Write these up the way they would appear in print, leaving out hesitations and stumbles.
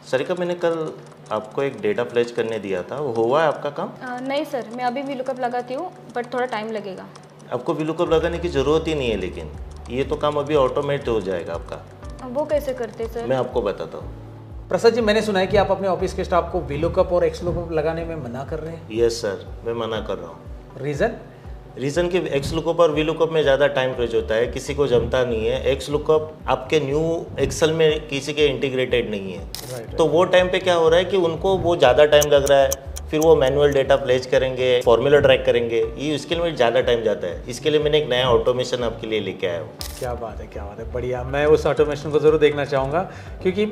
सरिका, मैंने कल आपको एक डेटा फ्लैश करने दिया था, वो हुआ है आपका काम? नहीं सर, मैं अभी VLOOKUP लगाती हूँ बट थोड़ा टाइम लगेगा। आपको VLOOKUP लगाने की ज़रूरत ही नहीं है, लेकिन ये तो काम अभी ऑटोमेट हो जाएगा आपका। वो कैसे करते सर? मैं आपको बताता हूँ। प्रसाद जी, मैंने सुना है कि आप अपने ऑफिस के स्टाफ को VLOOKUP और XLOOKUP लगाने में मना कर रहे हैं। यस सर, मैं मना कर रहा हूँ। रीज़न कि XLOOKUP और VLOOKUP में ज़्यादा टाइम फ्रेज होता है, किसी को जमता नहीं है। XLOOKUP आपके न्यू एक्सेल में किसी के इंटीग्रेटेड नहीं है। तो वो टाइम पे क्या हो रहा है कि उनको वो ज़्यादा टाइम लग रहा है, फिर वो मैनुअल डेटा फ्लैश करेंगे, फॉर्मूला ट्रैक करेंगे, ये इसके लिए ज़्यादा टाइम जाता है। इसके लिए मैंने एक नया ऑटोमेशन आपके लिए लेके आया हूँ। क्या बात है, क्या बात है, बढ़िया। मैं उस ऑटोमेशन को ज़रूर देखना चाहूँगा, क्योंकि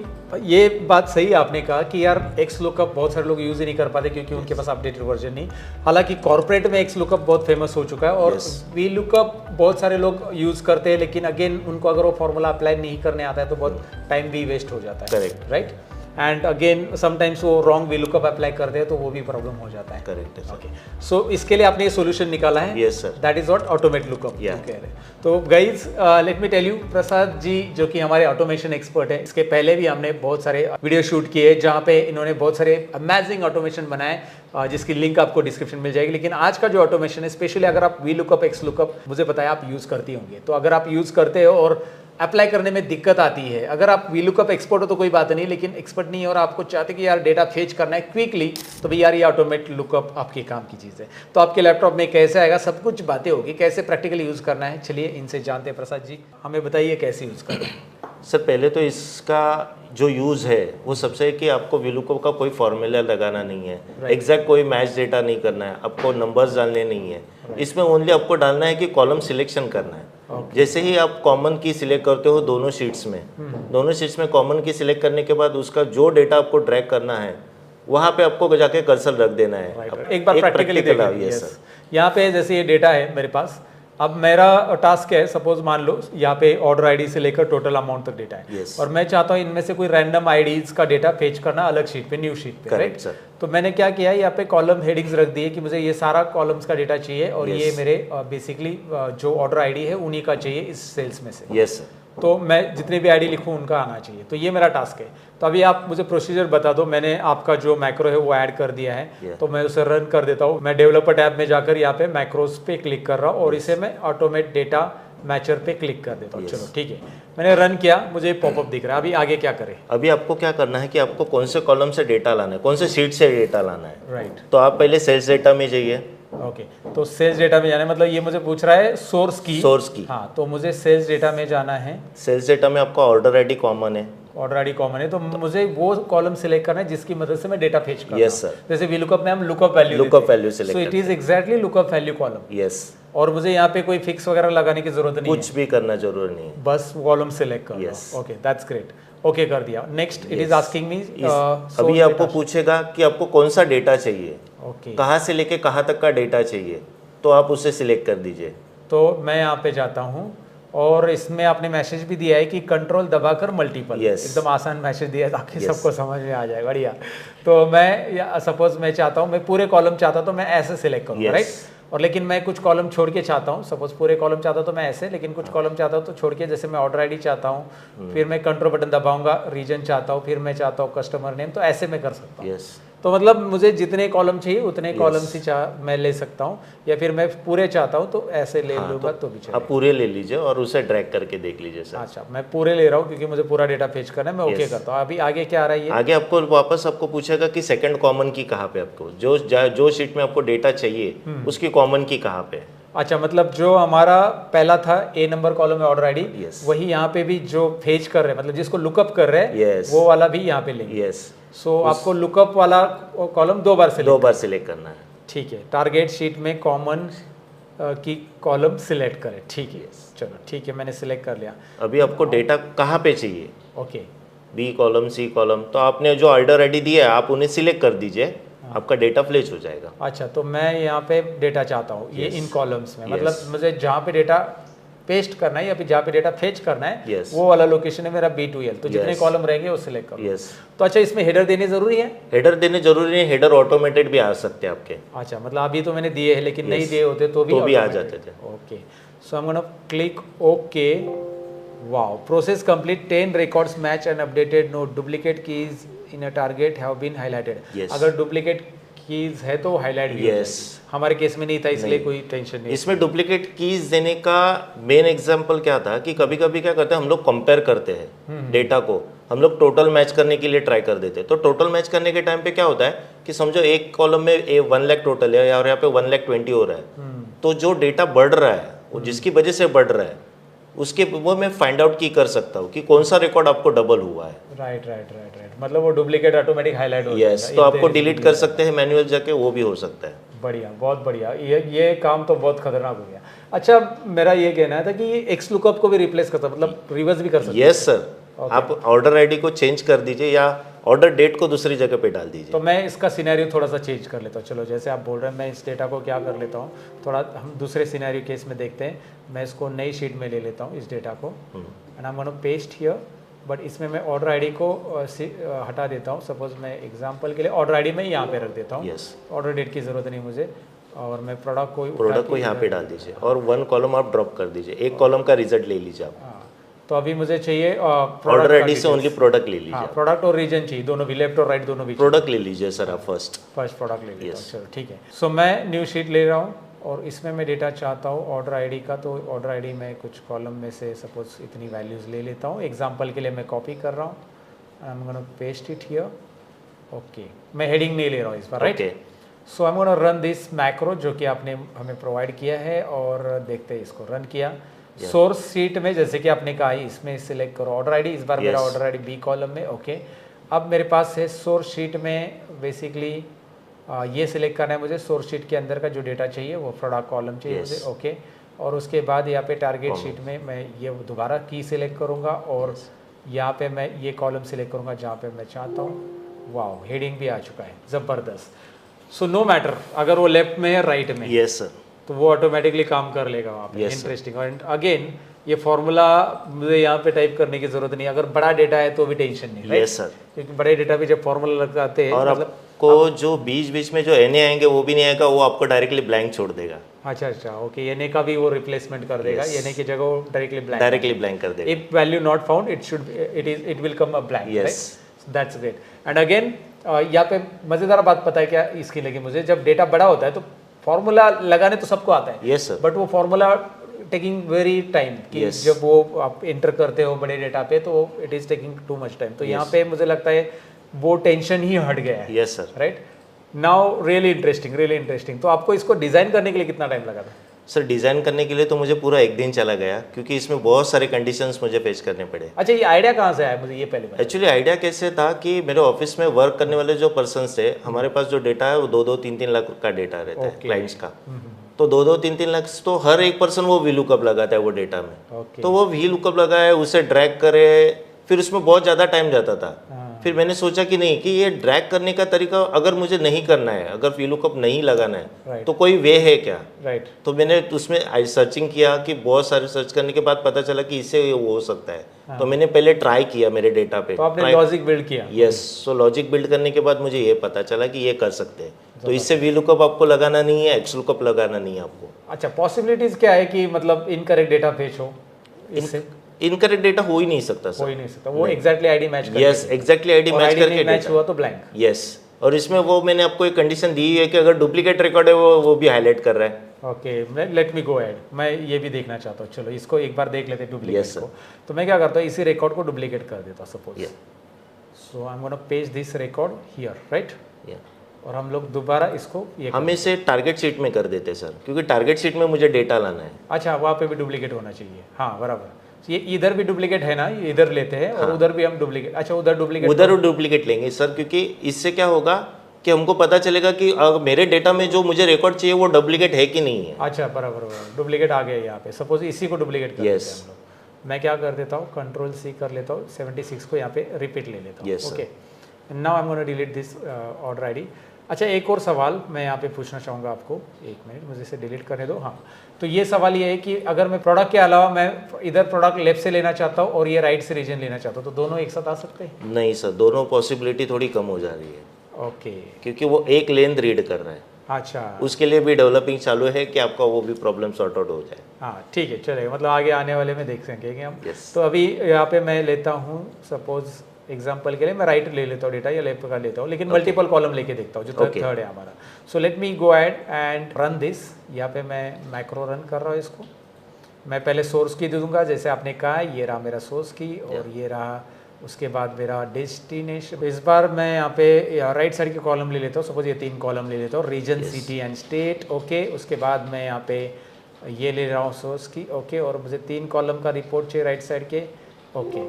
ये बात सही आपने कहा कि यार XLOOKUP बहुत सारे लोग यूज़ ही नहीं कर पाते क्योंकि उनके पास अपडेटेड वर्जन नहीं। हालांकि कॉर्पोरेट में XLOOKUP बहुत फेमस हो चुका है और VLOOKUP बहुत सारे लोग यूज़ करते हैं, लेकिन अगेन उनको अगर वो फॉर्मूला अप्लाई नहीं करने आता है तो बहुत टाइम भी वेस्ट हो जाता है। Correct, right. And again sometimes वो रॉन्ग VLOOKUP अप्लाई करते हैं तो वो भी प्रॉब्लम हो जाता है। करेक्ट है। ओके, सो इसके लिए आपने ये सोल्यूशन निकाला है। Yes sir, that is what automate lookup या। कह रहे हैं। तो guys let me tell you, Prasad ji जो कि हमारे ऑटोमेशन एक्सपर्ट है, इसके पहले भी हमने बहुत सारे वीडियो शूट किए जहाँ पे इन्होंने बहुत सारे अमेजिंग ऑटोमेशन बनाए, जिसकी लिंक आपको डिस्क्रिप्शन मिल जाएगी। लेकिन आज का जो ऑटोमेशन है, स्पेशली अगर आप VLOOKUP XLOOKUP मुझे पता है आप यूज़ करती होंगे, तो अगर आप यूज़ करते हो और अप्लाई करने में दिक्कत आती है, अगर आप VLOOKUP एक्सपर्ट हो तो कोई बात नहीं, लेकिन एक्सपर्ट नहीं है और आपको चाहते कि यार डेटा फेच करना है क्विकली, तो भाई यार ये ऑटोमेट लुकअप आपके काम की चीज़ है। तो आपके लैपटॉप में कैसे आएगा, सब कुछ बातें होगी, कैसे प्रैक्टिकली यूज़ करना है, चलिए इनसे जानते हैं। प्रसाद जी हमें बताइए कैसे यूज़ करना है। सर पहले तो इसका जो यूज़ है वो सबसे है कि आपको VLOOKUP का कोई फॉर्मूला लगाना नहीं है, एग्जैक्ट कोई मैच डेटा नहीं करना है, आपको नंबर्स डालने नहीं है। इसमें ओनली आपको डालना है कि कॉलम सिलेक्शन करना है। जैसे ही आप कॉमन की सिलेक्ट करते हो दोनों शीट्स में कॉमन की सिलेक्ट करने के बाद उसका जो डेटा आपको ड्रैग करना है वहाँ पे आपको जाके कर्सर रख देना है। एक बार प्रैक्टिकली देखिए। यस, यहाँ पे जैसे ये डेटा है मेरे पास, अब मेरा टास्क है, सपोज मान लो यहाँ पे ऑर्डर आईडी से लेकर टोटल अमाउंट तक डेटा है। और मैं चाहता हूँ इनमें से कोई रैंडम आईडीज का डेटा फेच करना अलग शीट पे, न्यू शीट पे, राइट सर। तो मैंने क्या किया, यहाँ पे कॉलम हेडिंग्स रख दिए कि मुझे ये सारा कॉलम्स का डेटा चाहिए और ये मेरे बेसिकली जो ऑर्डर आईडी है उन्हीं का चाहिए इस सेल्स में से। Yes sir. तो मैं जितने भी आईडी लिखूँ उनका आना चाहिए, तो ये मेरा टास्क है। तो अभी आप मुझे प्रोसीजर बता दो, मैंने आपका जो मैक्रो है वो ऐड कर दिया है, तो मैं उसे रन कर देता हूँ। मैं डेवलपर टैब में जाकर यहाँ पे मैक्रोस पे क्लिक कर रहा हूँ और इसे मैं ऑटोमेट डेटा मैचर पे क्लिक कर देता हूँ। चलो ठीक है, मैंने रन किया, मुझे पॉपअप दिख रहा है। अभी आगे क्या करें? अभी आपको क्या करना है कि आपको कौन से कॉलम से डेटा लाना है, कौन से शीट से डेटा लाना है। राइट। तो आप पहले सेल्स डेटा में जाइए। ओके, तो सेल्स डेटा में जाना है, मतलब ये मुझे पूछ रहा है सोर्स की। हाँ, तो मुझे सेल्स डेटा में जाना है। सेल्स डेटा में आपका ऑर्डर आईडी कॉमन है। ऑर्डर आईडी कॉमन है, तो मुझे वो कॉलम सिलेक्ट करना है जिसकी मदद से मैं डेटा फेच करूँ। Yes sir. जैसे VLOOKUP में हम lookup value select, so it is exactly lookup value column. Yes. और मुझे यहाँ पे कोई फिक्स वगैरह लगाने की जरूरत नहीं है, कुछ भी करना जरूरी नहीं है, बस कॉलम सिलेक्ट कर। Yes. Okay, that's great. Okay कर दिया। Next it is asking me, अभी आपको पूछेगा कि आपको कौन सा डेटा चाहिए, ओके, कहाँ से लेके कहाँ तक का डेटा चाहिए, तो आप उसे सिलेक्ट कर दीजिए। तो मैं यहाँ पे जाता हूँ और इसमें आपने मैसेज भी दिया है कि कंट्रोल दबाकर मल्टीपल। एकदम आसान मैसेज दिया है ताकि सबको समझ में आ जाए, बढ़िया। तो मैं सपोज मैं चाहता हूँ, मैं पूरे कॉलम चाहता हूँ तो मैं ऐसे सिलेक्ट करूँगा, राइट। और लेकिन मैं कुछ कॉलम छोड़ के चाहता हूँ, सपोज पूरे कॉलम चाहता हूँ तो मैं ऐसे, लेकिन कुछ कॉलम चाहता हूँ तो छोड़ के, जैसे मैं ऑर्डर आईडी चाहता हूँ, फिर मैं कंट्रोल बटन दबाऊंगा, रीजन चाहता हूँ, फिर मैं चाहता हूँ कस्टमर नेम, तो ऐसे मैं कर सकता हूँ। तो मतलब मुझे जितने कॉलम चाहिए उतने कॉलम ही मैं ले सकता हूँ, या फिर मैं पूरे चाहता हूँ तो ऐसे ले लूँगा तो भी चलेगा। आप पूरे ले लीजिए और उसे ड्रैग करके देख लीजिए सर। अच्छा, मैं पूरे ले रहा हूँ क्योंकि मुझे पूरा डेटा फेच करना है, मैं ओके करता हूँ। अभी आगे क्या आ रहा है? आगे आपको वापस आपको पूछेगा कि सेकंड कॉमन की कहाँ पे, आपको जो शीट में आपको डेटा चाहिए उसकी कॉमन की कहाँ पे। अच्छा, मतलब जो हमारा पहला था A नंबर कॉलम में ऑर्डर आईडी, वही यहाँ पे भी जो फेच कर रहे हैं, मतलब जिसको लुकअप कर रहे हैं, वो वाला भी यहाँ पे लेंगे। सो आपको लुकअप वाला कॉलम दो बार सिलेक्ट करना है। ठीक है, टारगेट शीट में कॉमन की कॉलम सिलेक्ट करें। ठीक है, चलो ठीक है, मैंने सिलेक्ट कर लिया। अभी आपको डेटा कहाँ पे चाहिए? Okay, B column, C column, तो आपने जो ऑर्डर आईडी दिया है आप उन्हें सिलेक्ट कर दीजिए, आपका डेटा फ्लैश हो जाएगा। अच्छा, तो मैं यहाँ पे डेटा चाहता हूँ ये इन कॉलम्स में, मतलब मुझे जहाँ पे डेटा पेस्ट करना है या फिर जहाँ पे डेटा फेच करना है वो वाला लोकेशन है मेरा B2L, तो जितने कॉलम रहेंगे वो सिलेक्ट करो। तो अच्छा, इसमें हेडर देने जरूरी है? हेडर देने जरूरी नहीं, हेडर ऑटोमेटेड भी आ सकते हैं आपके। अच्छा, मतलब अभी तो मैंने दिए हैं, लेकिन नहीं दिए होते तो भी आ जाते थे। Okay, so I am gonna click okay. Wow, process complete, 10 records match and updated, no duplicate keys in a target have been highlighted. Yes. अगर डुप्लीकेट कीज है तो हाईलाइट भी हो Yes. जाएगी। हमारे केस में नहीं था इसलिए कोई टेंशन नहीं। इसमें डुप्लीकेट कीज देने का मेन एग्जांपल क्या था कि कभी कभी क्या करते हैं हम लोग कंपेयर करते हैं डेटा को, हम लोग टोटल मैच करने के लिए ट्राई कर देते हैं। तो टोटल मैच करने के टाइम पे क्या होता है कि समझो एक कॉलम में 1 लाख टोटल है और यहाँ पे 1,20,000 हो रहा है, तो जो डेटा बढ़ रहा है वो जिसकी वजह से बढ़ रहा है उसके वो मैं फाइंड आउट की कर सकता हूँ कि कौन सा रिकॉर्ड आपको डबल हुआ है। राइट राइट राइट राइट, मतलब वो डुप्लीकेट ऑटोमेटिक हाईलाइट हो यस, तो आपको डिलीट कर सकते हैं मैनुअल जाके, वो भी हो सकता है। बढ़िया, बहुत बढ़िया। ये काम तो बहुत खतरनाक हो गया। अच्छा, मेरा ये कहना था कि ये एक्स लुकअप को भी रिप्लेस करता, मतलब रिवर्स भी कर सकते हैं। यस सर, आप ऑर्डर आईडी को चेंज कर दीजिए या ऑर्डर डेट को दूसरी जगह पे डाल दीजिए। तो मैं इसका सिनेरियो थोड़ा सा चेंज कर लेता हूँ। चलो, जैसे आप बोल रहे हैं, मैं इस डेटा को क्या कर लेता हूँ, थोड़ा हम दूसरे सिनेरियो केस में देखते हैं। मैं इसको नई शीट में ले लेता हूँ इस डेटा को, and I am gonna paste here, but इसमें मैं ऑर्डर आईडी को हटा देता हूँ। सपोज मैं एग्जांपल के लिए ऑर्डर आईडी में यहाँ पे रख देता हूँ। यस, ऑर्डर डेट की ज़रूरत नहीं मुझे, और मैं प्रोडक्ट को यहाँ पे डाल दीजिए और 1 कॉलम आप ड्रॉप कर दीजिए, एक कॉलम का रिजल्ट ले लीजिए आप। तो अभी मुझे चाहिए ऑर्डर आईडी से ओनली प्रोडक्ट ले लीजिए। प्रोडक्ट और रीजन चाहिए, दोनों भी, लेफ्ट और राइट दोनों भी। प्रोडक्ट ले लीजिए सर आप फर्स्ट प्रोडक्ट ले लेता हूँ। चलो ठीक है। सो मैं न्यू शीट ले रहा हूँ और इसमें मैं डेटा चाहता हूँ ऑर्डर आईडी का। तो ऑर्डर आईडी में कुछ कॉलम में से सपोज इतनी वैल्यूज़ ले लेता हूँ। एग्जांपल के लिए मैं कॉपी कर रहा हूँ, I am gonna paste it here. Okay, मैं हेडिंग नहीं ले रहा हूँ इस बार, right. So I am gonna run this macro जो कि आपने हमें प्रोवाइड किया है, और देखते हैं इसको रन किया। सोर्स शीट में जैसे कि आपने कहा इसमें सिलेक्ट करो ऑर्डर आईडी, इस बार मेरा ऑर्डर आईडी बी कॉलम में। ओके, अब मेरे पास है सोर्स शीट में बेसिकली ये सिलेक्ट करना है मुझे, सोर्स शीट के अंदर का जो डेटा चाहिए वो प्रोडक्ट कॉलम चाहिए मुझे। ओके, और उसके बाद यहाँ पे टारगेट शीट में मैं ये दोबारा की सिलेक्ट करूँगा और यहाँ पे मैं ये कॉलम सिलेक्ट करूँगा जहाँ पे मैं चाहता हूँ। वाओ, हेडिंग भी आ चुका है, ज़बरदस्त। सो नो मैटर अगर वो लेफ्ट में है राइट में, यस सर, तो वो ऑटोमेटिकली काम कर लेगा वहाँ पे। इंटरेस्टिंग। और अगेन ये फॉर्मूला मुझे यहाँ पे टाइप करने की जरूरत नहीं, अगर बड़ा डेटा है तो भी टेंशन नहीं, राइट। यस सर, क्योंकि बड़े डेटा भी जब फॉर्मूला लग जाते हैं, और मतलब आपको जो बीच बीच में जो एनए आएंगे वो भी नहीं आएगा, वो आपको डायरेक्टली ब्लैंक छोड़ देगा। अच्छा अच्छा, ओके, एनए का भी वो रिप्लेसमेंट कर देगा। एनए की जगह वो डायरेक्टली ब्लैंक कर देगा। If value not found it will come a blank, right. That's great. And again यहाँ पे मजेदार बात पता है क्या इसकी लगी मुझे, जब डेटा बड़ा होता है तो फॉर्मूला लगाने तो सबको आता है, यस सर, बट वो फॉर्मूला टेकिंग वेरी टाइम कि जब वो आप एंटर करते हो बड़े डेटा पे तो it is taking too much time. तो यहाँ पे मुझे लगता है वो टेंशन ही हट गया है। Yes sir, right. Now really interesting, really interesting. तो आपको इसको डिजाइन करने के लिए कितना टाइम लगा था? सर डिज़ाइन करने के लिए तो मुझे पूरा एक दिन चला गया, क्योंकि इसमें बहुत सारे कंडीशंस मुझे फेस करने पड़े। अच्छा, ये आइडिया कहाँ से आया मुझे ये पहले बताइए। एक्चुअली आइडिया कैसे था कि मेरे ऑफिस में वर्क करने वाले जो पर्सन थे, हमारे पास जो डेटा है वो 2-3 लाख का डेटा रहता है क्लाइंट्स का। तो 2-3 लाख तो हर एक पर्सन वो वी लुकअप लगाता है वो डेटा में। तो वो वी लुकअप लगाए, उसे ड्रैग करे, फिर उसमें बहुत ज़्यादा टाइम जाता था। फिर मैंने सोचा कि नहीं, कि ये ड्रैग करने का तरीका अगर मुझे नहीं करना है, अगर वी लुकअप नहीं लगाना है तो कोई वे है क्या। राइट। तो मैंने उसमें सर्चिंग किया कि बहुत सारे सर्च करने के बाद पता चला कि इससे वो हो सकता है। तो मैंने पहले ट्राई किया मेरे डेटा पे। तो आपने लॉजिक बिल्ड किया? यस, सो लॉजिक बिल्ड करने के बाद मुझे ये पता चला कि ये कर सकते हैं। तो इससे वी लुकअप आपको लगाना नहीं है, एक्स लुकअप लगाना नहीं है आपको। अच्छा, पॉसिबिलिटीज क्या है कि मतलब इनकरेक्ट डेटा फेच हो इससे? इनकरेक्ट डेटा हो ही नहीं सकता सर, हो ही नहीं सकता। वो एग्जैक्टली आईडी मैच करके, यस एग्जैक्टली आईडी मैच करके मैच हुआ तो ब्लैंक। यस, और इसमें वो मैंने आपको एक कंडीशन दी है कि अगर डुप्लीकेट रिकॉर्ड है वो भी हाईलाइट कर रहा है। Okay, let me go ahead, मैं ये भी देखना चाहता हूँ। चलो इसको एक बार देख लेते हैं डुप्लीकेट Yes, को। तो मैं क्या करता हूँ, इसी रिकॉर्ड को डुप्लीकेट कर देता हूँ suppose. So I am gonna paste this record here, right. और हम लोग दोबारा इसको हम इसे टारगेट शीट में कर देते सर, क्योंकि टारगेट शीट में मुझे डेटा लाना है। अच्छा, वहाँ पे भी डुप्लीकेट होना चाहिए। हाँ बराबर, ये इधर भी डुप्लीकेट है ना, ये इधर लेते हैं और उधर भी हम डुप्लीकेट। अच्छा, उधर डुप्लीकेट लेंगे सर, क्योंकि इससे क्या होगा कि हमको पता चलेगा कि मेरे डेटा में जो मुझे रिकॉर्ड चाहिए वो डुप्लीकेट है कि नहीं है। अच्छा, बराबर, डुप्लीकेट आ गया यहाँ पे। सपोज इसी को डुप्लीकेट कर देते हैं हम लोग। मैं क्या कर देता हूँ, Ctrl+C कर लेता हूँ, 76 को यहाँ पे रिपीट ले लेता हूँ। Okay, now I am gonna delete this order ID. अच्छा, एक और सवाल मैं यहाँ पे पूछना चाहूँगा आपको, एक मिनट मुझे इसे डिलीट करने दो। हाँ, तो ये सवाल ये है कि अगर मैं प्रोडक्ट के अलावा मैं इधर प्रोडक्ट लेफ्ट से लेना चाहता हूँ और ये राइट से रीजन लेना चाहता हूँ, तो दोनों एक साथ आ सकते हैं? नहीं सर, दोनों पॉसिबिलिटी थोड़ी कम हो जा रही है। ओके, क्योंकि वो एक लेंथ रीड कर रहा है। अच्छा, उसके लिए भी डेवलपिंग चालू है कि आपका वो भी प्रॉब्लम सॉर्ट आउट हो जाए। हाँ ठीक है, चलेगा, मतलब आगे आने वाले में देख सकेंगे हम। Yes. तो अभी यहाँ पे मैं लेता हूँ सपोज एग्जाम्पल के लिए मैं राइट ले लेता हूँ डेटा या लेफ्ट का लेता हूँ, लेकिन मल्टीपल कॉलम लेके देखता हूँ, जो थर्ड है हमारा। So let me go ahead and run this. यहाँ पे मैं मैक्रो रन कर रहा हूँ इसको। मैं पहले सोर्स की दे दूंगा, जैसे आपने कहा, ये रहा मेरा सोर्स की और ये रहा उसके बाद मेरा डेस्टिनेशन। इस बार मैं यहाँ पे राइट साइड के कॉलम ले लेता हूँ, सपोज ये 3 कॉलम ले लेता हूँ, region, city and state. Okay, उसके बाद मैं यहाँ पे ये ले रहा हूँ सोर्स की। ओके, और मुझे 3 कॉलम का रिपोर्ट चाहिए राइट साइड के। Okay,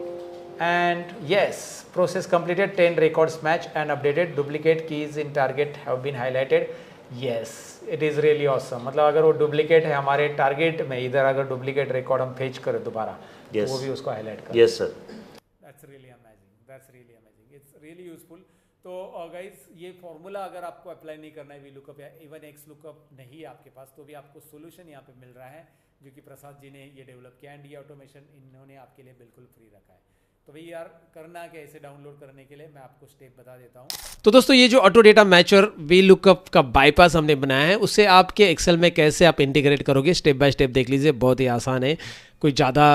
and yes, process completed, 10 records match and updated, duplicate keys in target have been highlighted. Yes, it is really awesome. मतलब अगर वो डुप्लीकेट है हमारे टारगेट में, इधर अगर डुप्लीकेट रिकॉर्ड हम फेच करें दोबारा, तो वो भी उसको हाईलाइट करें। Yes sir, that's really amazing, that's really amazing, it's really useful. तो गाइस, ये फॉर्मूला अगर आपको अप्लाई नहीं करना है, वी लुकअप या इवन एक्स लुकअप नहीं है आपके पास, तो भी आपको सोल्यूशन यहाँ पे मिल रहा है, जो कि प्रसाद जी ने ये डेवलप किया, एंड ये ऑटोमेशन इन्होंने आपके लिए बिल्कुल फ्री रखा है। तो भाई यार, करना क्या इसे डाउनलोड करने के लिए मैं आपको स्टेप बता देता हूँ। तो दोस्तों, ये जो auto data mature V lookup का बाईपास हमने बनाया है, उससे आपके एक्सेल में कैसे आप इंटीग्रेट करोगे, स्टेप बाय स्टेप देख लीजिए। बहुत ही आसान है, कोई ज़्यादा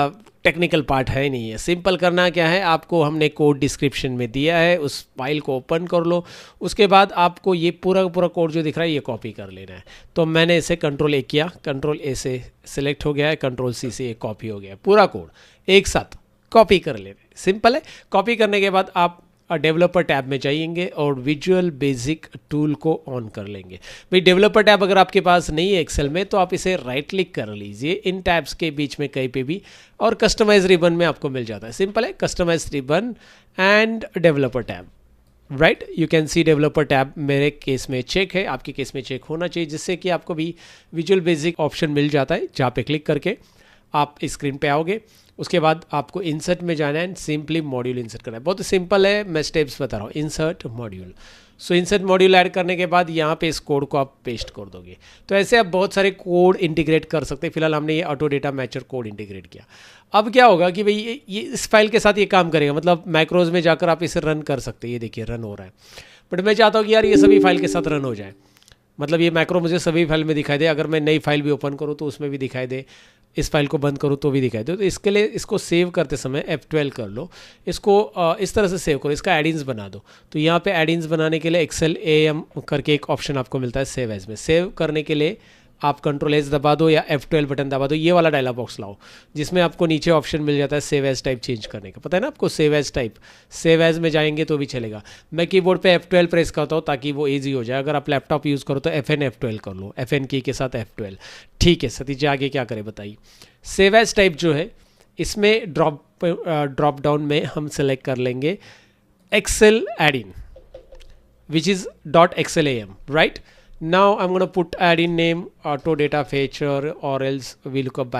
टेक्निकल पार्ट है नहीं है। सिंपल करना क्या है, आपको हमने कोड डिस्क्रिप्शन में दिया है, उस फाइल को ओपन कर लो। उसके बाद आपको ये पूरा कोड जो दिख रहा है, ये कॉपी कर लेना है। तो मैंने इसे कंट्रोल ए किया, कंट्रोल ए से सिलेक्ट हो गया है, कंट्रोल सी से कॉपी हो गया है। पूरा कोड एक साथ कॉपी कर लेना है, सिंपल है। कॉपी करने के बाद आप डेवलपर टैब में जाएंगे और विजुअल बेसिक टूल को ऑन कर लेंगे। भाई, डेवलपर टैब अगर आपके पास नहीं है एक्सेल में, तो आप इसे राइट क्लिक कर लीजिए इन टैब्स के बीच में कहीं पे भी, और कस्टमाइज रिबन में आपको मिल जाता है। सिंपल है, customize ribbon and developer tab. Right, you can see developer tab मेरे केस में चेक है, आपके केस में चेक होना चाहिए, जिससे कि आपको भी विजुअल बेसिक ऑप्शन मिल जाता है, जहाँ पे क्लिक करके आप स्क्रीन पे आओगे। उसके बाद आपको इंसर्ट में जाना है एंड सिंपली मॉड्यूल इंसर्ट करना है। बहुत सिंपल है, मैं स्टेप्स बता रहा हूँ। इंसर्ट मॉड्यूल, सो इंसर्ट मॉड्यूल ऐड करने के बाद यहाँ पे इस कोड को आप पेस्ट कर दोगे। तो ऐसे आप बहुत सारे कोड इंटीग्रेट कर सकते हैं। फिलहाल हमने ये auto data mature code integrate किया। अब क्या होगा कि भाई ये इस फाइल के साथ ये काम करेगा, मतलब मैक्रोज में जाकर आप इसे रन कर सकते हैं। ये देखिए रन हो रहा है, बट मैं चाहता हूँ कि यार ये सभी फाइल के साथ रन हो जाए, मतलब ये मैक्रो मुझे सभी फाइल में दिखाई दे। अगर मैं नई फाइल भी ओपन करूँ तो उसमें भी दिखाई दे, इस फाइल को बंद करूँ तो भी दिखाई दे। तो इसके लिए इसको सेव करते समय F12 कर लो, इसको इस तरह से सेव करो, इसका एडिंस बना दो। तो यहाँ पे एडिंस बनाने के लिए एक्सेल AM करके एक ऑप्शन आपको मिलता है सेव एज में। सेव करने के लिए आप कंट्रोल एज दबा दो या F12 बटन दबा दो, ये वाला डायलॉग बॉक्स लाओ, जिसमें आपको नीचे ऑप्शन मिल जाता है सेव एज टाइप चेंज करने का। पता है ना आपको, save as type, save as में जाएंगे तो भी चलेगा। मैं कीबोर्ड पे F12 प्रेस करता हूँ ताकि वो ईजी हो जाए। अगर आप लैपटॉप यूज़ करो तो FN F12 कर लो, FN की के साथ F12। ठीक है सतीश जी, आगे क्या करें बताइए। सेव एज टाइप जो है, इसमें ड्रॉप डाउन में हम सेलेक्ट कर लेंगे Excel add in, which is .xlam, right. Now I'm going to put add in name auto data feature or else VLOOKUP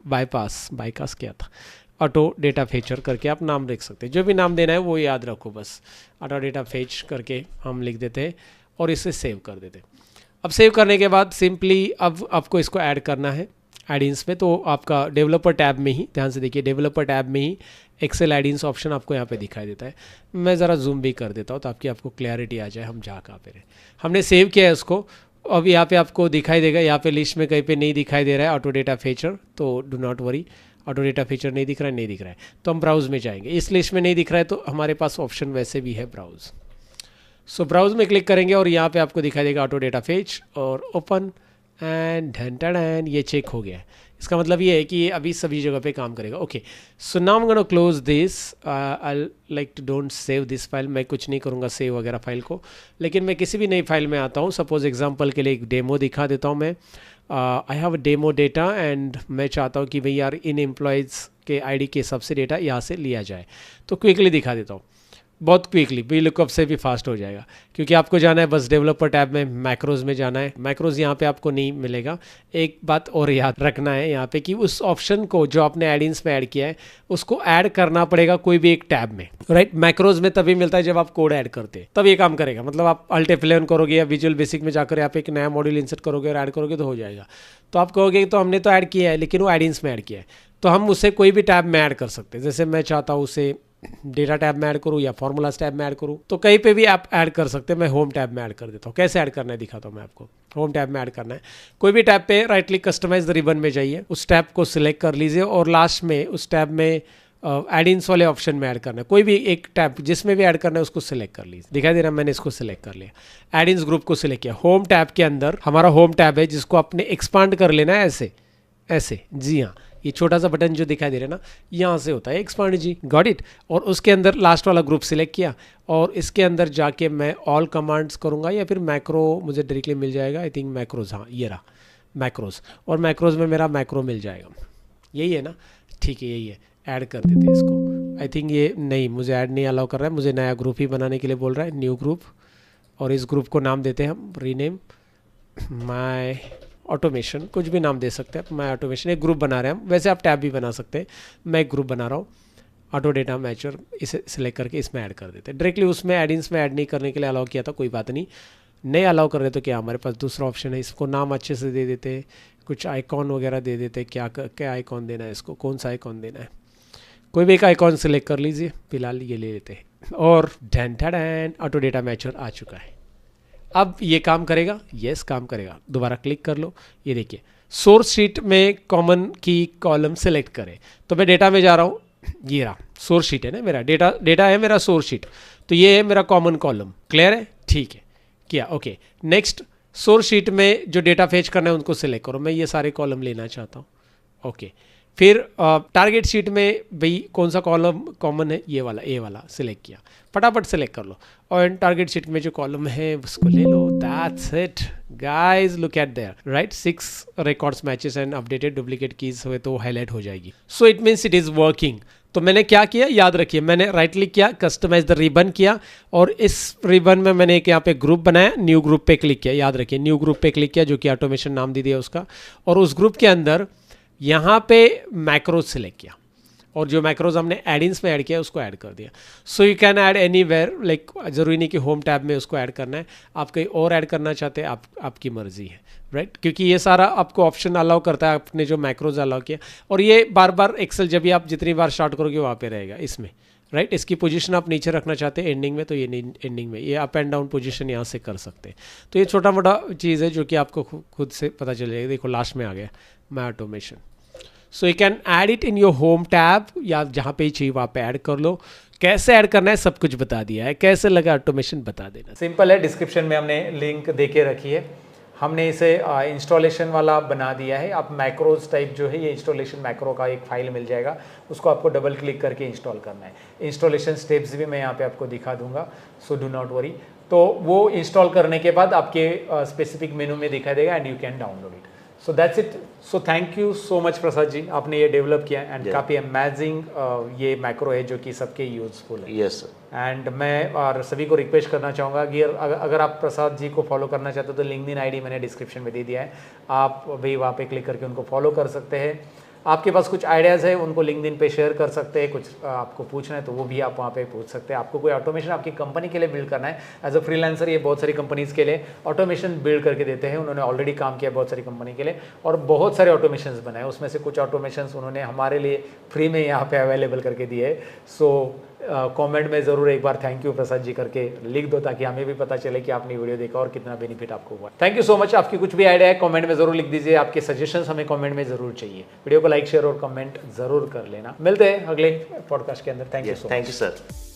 bypass क्या था, auto data feature करके आप नाम लिख सकते हैं। जो भी नाम देना है वो याद रखो, बस auto data fetch करके हम लिख देते हैं और इसे सेव कर देते हैं। अब सेव करने के बाद सिंपली अब आपको इसको ऐड करना है एडिंस में। तो आपका डेवलपर टैब में ही, ध्यान से देखिए, डेवलपर टैब में ही एक्सेल एडिंस ऑप्शन आपको यहाँ पे दिखाई देता है। मैं ज़रा जूम भी कर देता हूँ ताकि आपको क्लैरिटी आ जाए हम जहाँ कहाँ पे रहे। हमने सेव किया है उसको, अब यहाँ पे आपको दिखाई देगा। यहाँ पे लिस्ट में कहीं पे नहीं दिखाई दे रहा है ऑटो डेटा फीचर, तो do not worry, auto data feature नहीं दिख रहा है, तो हम ब्राउज में जाएंगे। इस लिस्ट में नहीं दिख रहा है तो हमारे पास ऑप्शन वैसे भी है ब्राउज। सो ब्राउज में क्लिक करेंगे और यहाँ पे आपको दिखाई देगा ऑटो डेटा फेच और ओपन एंड ढन ये चेक हो गया है। इसका मतलब ये है कि ये अभी सभी जगह पे काम करेगा। Okay, so now I am gonna close this, I like to don't save this file. मैं कुछ नहीं करूँगा सेव वगैरह फाइल को, लेकिन मैं किसी भी नई फाइल में आता हूँ। सपोज एग्जांपल के लिए एक डेमो दिखा देता हूँ मैं। I have a demo data and मैं चाहता हूँ कि भाई यार इन एम्प्लॉयज़ के आईडी के हिसाब से डेटा यहाँ से लिया जाए, तो क्विकली दिखा देता हूँ, बहुत क्विकली। VLOOKUP से भी फास्ट हो जाएगा, क्योंकि आपको जाना है बस डेवलपर टैब में, मैक्रोज में जाना है। मैक्रोज यहाँ पे आपको नहीं मिलेगा। एक बात और याद रखना है यहाँ पे कि उस ऑप्शन को जो आपने एडिंस में ऐड किया है उसको ऐड करना पड़ेगा कोई भी एक टैब में, राइट। मैक्रोज में तभी मिलता है जब आप कोड ऐड करते हैं, तब ये काम करेगा। मतलब आप Alt F11 करोगे या विजुअल बेसिक में जाकर आप एक नया मॉड्यूल इंसर्ट करोगे और ऐड करोगे तो हो जाएगा। तो आप कहोगे तो हमने तो ऐड किया है, लेकिन वो एडिंस में ऐड किया है, तो हम उसे कोई भी टैब में ऐड कर सकते हैं। जैसे मैं चाहता हूँ उसे डेटा टैब में ऐड करूँ या फॉर्मूलाज टैब में ऐड करूँ, तो कहीं पे भी आप ऐड कर सकते हैं। मैं होम टैब में ऐड कर देता हूँ। कैसे ऐड करना है दिखाता हूँ मैं आपको। होम टैब में ऐड करना है, कोई भी टैब पे right click customize the ribbon में जाइए, उस टैब को सिलेक्ट कर लीजिए और लास्ट में उस टैब में एडिंग्स वाले ऑप्शन में ऐड करना है, कोई भी एक टैब जिसमें भी ऐड करना है उसको सिलेक्ट कर लीजिए। दिखाई दे रहा है, मैंने इसको सिलेक्ट कर लिया, एडिंग्स ग्रुप को सिलेक्ट किया। होम टैब के अंदर हमारा होम टैब है जिसको आपने एक्सपांड कर लेना है ऐसे ऐसे, जी हाँ, ये छोटा सा बटन जो दिखाई दे रहा है ना, यहाँ से होता है एक्सपांड जी, गॉट इट। और उसके अंदर लास्ट वाला ग्रुप सिलेक्ट किया और इसके अंदर जाके मैं ऑल कमांड्स करूँगा या फिर मैक्रो मुझे डायरेक्टली मिल जाएगा, आई थिंक मैक्रोज, हाँ ये रहा मैक्रोज, और मैक्रोज में मेरा मैक्रो मिल जाएगा, यही है ना, ठीक है यही है, ऐड कर देते हैं इसको। आई थिंक ये नहीं, मुझे ऐड नहीं अलाउ कर रहा है, मुझे नया ग्रुप ही बनाने के लिए बोल रहा है, न्यू ग्रुप, और इस ग्रुप को नाम देते हैं हम रीनेम माय ऑटोमेशन, कुछ भी नाम दे सकते हैं, माय ऑटोमेशन, एक ग्रुप बना रहे हैं हम, वैसे आप टैब भी बना सकते हैं, मैं एक ग्रुप बना रहा हूँ ऑटो डेटा मैचर, इसे सिलेक्ट करके इसमें ऐड कर देते हैं डायरेक्टली। उसमें एडिंग्स में ऐड नहीं करने के लिए अलाउ किया था, कोई बात नहीं, नहीं अलाउ कर रहे तो क्या, हमारे पास दूसरा ऑप्शन है, इसको नाम अच्छे से दे देते, कुछ आइकॉन वगैरह दे देते, क्या आइकॉन देना है इसको, कौन सा आइकॉन देना है, कोई भी एक आइकॉन सिलेक्ट कर लीजिए, फिलहाल ये ले लेते हैं, और डैन ऑटो डेटा मैचर आ चुका है। अब ये काम करेगा, यस काम करेगा, दोबारा क्लिक कर लो, ये देखिए सोर्स शीट में कॉमन की कॉलम सेलेक्ट करें, तो मैं डेटा में जा रहा हूँ, ये रहा सोर्स शीट है ना मेरा, डेटा है मेरा सोर्स शीट, तो ये है मेरा कॉमन कॉलम, क्लियर है, ठीक है किया, ओके। नेक्स्ट सोर्स शीट में जो डेटा फेच करना है उनको सिलेक्ट करो, मैं ये सारे कॉलम लेना चाहता हूँ, ओके। फिर टारगेट शीट में भाई कौन सा कॉलम कॉमन है, ये वाला, ए वाला सिलेक्ट किया, फटाफट सिलेक्ट कर लो, और टारगेट शीट में जो कॉलम है उसको ले लो, that's it guys, look at there, right, 6 records matches and updated duplicate keys हुए तो हाईलाइट हो जाएगी, so it means it is working. तो मैंने क्या किया, याद रखिए, मैंने राइट क्लिक किया, कस्टमाइज द रिबन किया, और इस रिबन में मैंने एक यहाँ पे ग्रुप बनाया, न्यू ग्रुप पे क्लिक किया, याद रखिए न्यू ग्रुप पे क्लिक किया, जो कि ऑटोमेशन नाम दे दिया उसका, और उस ग्रुप के अंदर यहाँ पे मैक्रोज सिलेक्ट किया, और जो मैक्रोज हमने एडिंग्स में ऐड किया उसको ऐड कर दिया। So you can add anywhere, like ज़रूरी नहीं कि होम टैब में उसको ऐड करना है, आप कहीं और ऐड करना चाहते हैं, आपकी मर्जी है, राइट, क्योंकि ये सारा आपको ऑप्शन अलाउ करता है, आपने जो मैक्रोज अलाउ किया, और ये बार बार एक्सेल जब भी आप जितनी बार स्टार्ट करोगे वहाँ पे रहेगा इसमें, राइट। इसकी पोजीशन आप नीचे रखना चाहते हैं एंडिंग में, तो ये एंडिंग में, ये अप एंड डाउन पोजीशन यहाँ से कर सकते हैं। तो ये छोटा मोटा चीज़ है जो कि आपको खुद से पता चल जाएगा। देखो लास्ट में आ गया my automation, so you can add it in your home tab, या जहाँ पे चाहिए वहाँ पे ऐड कर लो। कैसे ऐड करना है सब कुछ बता दिया है, कैसे लगा ऑटोमेशन बता देना, सिंपल है, डिस्क्रिप्शन में हमने लिंक दे के रखी है, हमने इसे इंस्टॉलेशन वाला बना दिया है। आप मैक्रोज टाइप जो है, ये इंस्टॉलेशन मैक्रो का एक फाइल मिल जाएगा, उसको आपको डबल क्लिक करके इंस्टॉल करना है। इंस्टॉलेशन स्टेप्स भी मैं यहाँ पे आपको दिखा दूंगा, सो डू नॉट वरी। तो वो इंस्टॉल करने के बाद आपके स्पेसिफिक मेनू में दिखाई देगा and you can download it. So that's it. So thank you so much Prasad ji, आपने ये डेवलप किया एंड काफ़ी अमेजिंग ये मैक्रो है जो कि सबके यूजफुल है। Yes sir. एंड मैं और सभी को रिक्वेस्ट करना चाहूँगा कि अगर आप प्रसाद जी को फॉलो करना चाहते हो तो लिंक्डइन आईडी मैंने डिस्क्रिप्शन में दे दिया है, आप भी वहाँ पे क्लिक करके उनको फॉलो कर सकते हैं। आपके पास कुछ आइडियाज़ है उनको लिंक्डइन पे शेयर कर सकते हैं, कुछ आपको पूछना है तो वो भी आप वहाँ पे पूछ सकते हैं। आपको कोई ऑटोमेशन आपकी कंपनी के लिए बिल्ड करना है, एज अ फ्रीलांसर ये बहुत सारी कंपनीज़ के लिए ऑटोमेशन बिल्ड करके देते हैं। उन्होंने ऑलरेडी काम किया बहुत सारी कंपनी के लिए और बहुत सारे ऑटोमेशन बनाए, उसमें से कुछ ऑटोमेशन उन्होंने हमारे लिए फ्री में यहाँ पे अवेलेबल करके दिए है। सो कमेंट में ज़रूर एक बार थैंक यू प्रसाद जी करके लिख दो, ताकि हमें भी पता चले कि आपने वीडियो देखा और कितना बेनिफिट आपको हुआ। Thank you so much. आपकी कुछ भी आइडिया है कमेंट में ज़रूर लिख दीजिए, आपके सजेशंस हमें कमेंट में ज़रूर चाहिए। वीडियो को लाइक शेयर और कमेंट ज़रूर कर लेना। मिलते हैं अगले पॉडकास्ट के अंदर। Thank you so much. Thank you sir.